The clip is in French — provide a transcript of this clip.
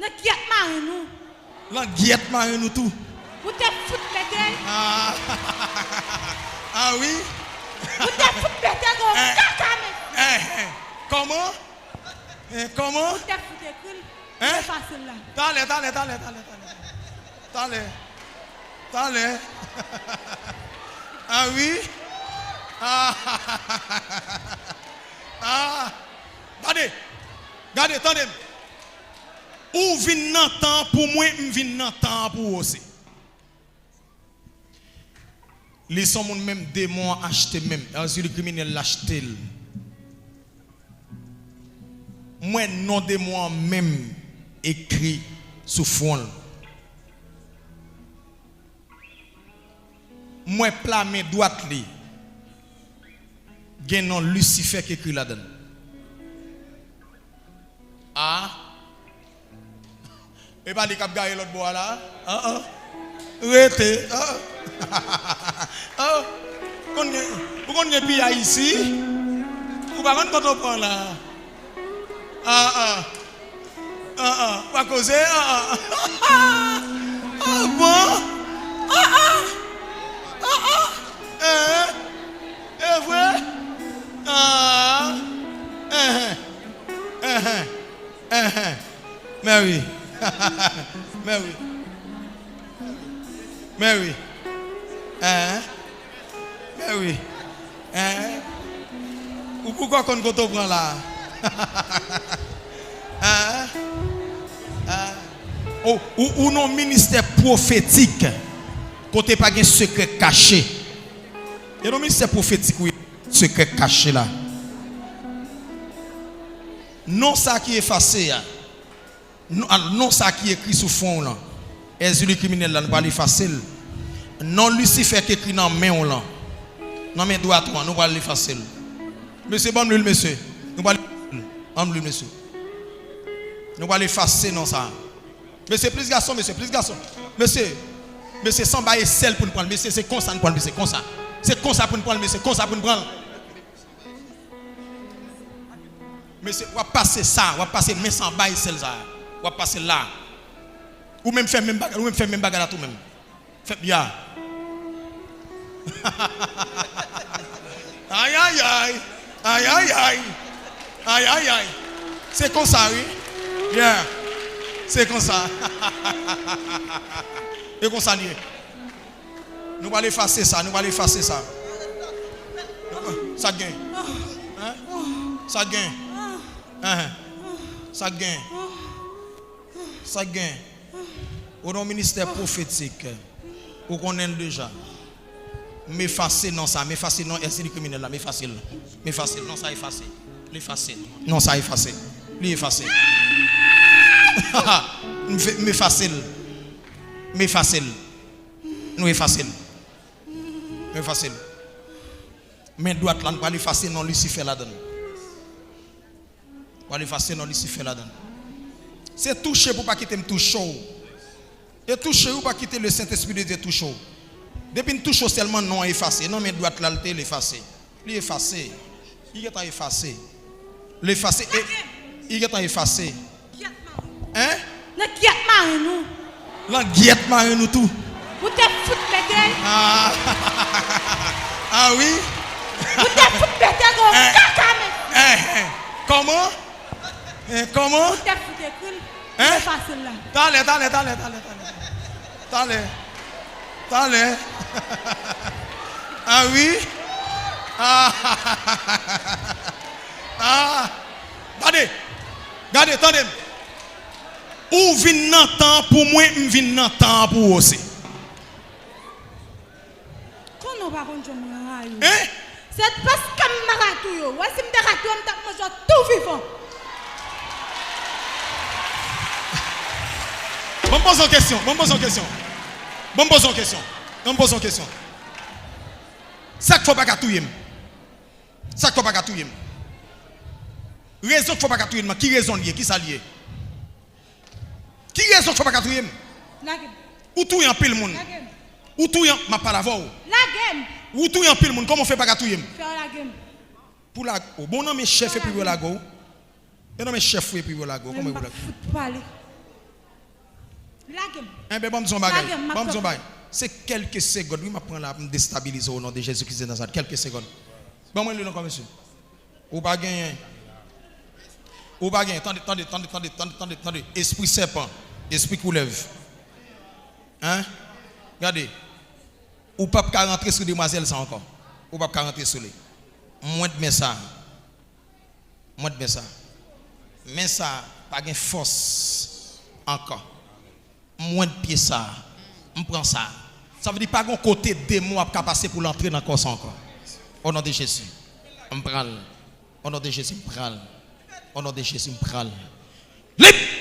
La guette marine nous. La guette marine nous tout. Vous te foutez bête. Ah oui. Vous te foutez bête comme caca. Comment? Comment? Vous te foutez cool. Hein? C'est facile là. T'allez. Ah oui. Regardez, attendez. Ou vin nan temps pour moi, vin nan temps pour vous aussi. Les sont mon même démon acheté même. Le criminel l'acheté. Moi non démon même écrit sous fond. Moi plat main droite li. Gen non Lucifer qui écrit là-dedans. Et pas les cap garer l'autre bois là. Rete. Vous connaissez bien ici. Vous pas quand on prend là. Pas causer. Bon. Vrai. Mary. Mary. Ou pourquoi qu'on te prend là? Ou non ministère prophétique côté pas un secret caché. Et non ministère prophétique oui, secret caché là. Non ça qui est effacé non ça qui est écrit sous fond là. Et le criminel là nous pas l'effacer. Non Lucifer qui écrit dans main là. Non main droite nous pas l'effacer. Monsieur bon le monsieur. Nous pas le monsieur. Nous pas l'effacer non ça. Monsieur plus garçon, monsieur plus garçon. Monsieur sans bailler sel pour nous prendre. Monsieur c'est comme ça nous prendre, c'est comme ça. C'est comme ça pour nous prendre, monsieur, comme ça pour nous prendre. Monsieur, on va passer ça, on va passer mais sans bailler sel ça. On va passer là. Ou même faire même bagarre, tout même. Fait bien. Aïe. C'est comme ça, oui. Yeah. C'est comme ça. Et comme ça, nous allons effacer ça, Ça gagne. Hein? Ça gagne. Ça gagne. Au nom ministère prophétique, vous connaissez déjà. M'effacer non ça, m'effacer non, est-ce criminel là, m'effacer. Non ça effacer. L'effacer. Non ça effacer. Lui effacer. M'effacer. Nous effacer. Mais droite là, nous pas l'effacer non Lucifer là-dedans. Pas l'effacer non Lucifer là-dedans. C'est toucher pour pas quitter me toucher. Et toucher ou pas quitter le Saint-Esprit de Dieu toucher. Depuis nous touche seulement non effacé. Non mais droite là l'effacer. Lui effacer. Il est effacé. L'effacer et il est effacé. Hein? La guette marine nous. La guette marine nous tout. Vous te foutez bête. Ah oui. Vous te foutez bête comme caca. Comment? Vous te foutez cool. C'est facile là. T'allez. Ah oui. Regardez, attendez. Ou vin nan temps pour moi, vin nan temps pour vous aussi. Comment on va continuer? C'est parce que je suis ratou. Si je suis ratou, je suis tout vivant. Bon, pose une question. Ça qu'il faut pas gâtouiller. Raison qu'il faut pas gâtouiller. Qui raison lié? Qui ça lié? Qui raison qu'il faut pas gâtouiller? Ou tout y en pile monde? Ou tout y en ma pas la voix? La game. Ou tout y en pile monde? Comment on fait pas gâtouiller? Faire la game. Pour la bon non mais chef et puis la go. Et non mais chef et puis la go. Comment vous la go? Eh bien, bon, c'est quelques secondes. Oui, je prends là pour me déstabiliser au nom de Jésus-Christ de Nazareth. Quelques secondes. Bon, moi, le nom comme monsieur. Ou pas gagner. Ou pas gagner. Attendez. Esprit serpent. Esprit coulève. Hein? Regardez. Ou pas rentrer sur demoiselle ça encore. Ou pas rentrer sur lui. Moins de ça. Mais ça, pas de force encore. Moins de pied ça. On prend ça. Ça veut dire pas qu'on côté démon à passer pour l'entrer dans le corps encore. Au nom de Jésus. On prend. Au nom de Jésus, on prend. Au nom de Jésus, on prend. Libre!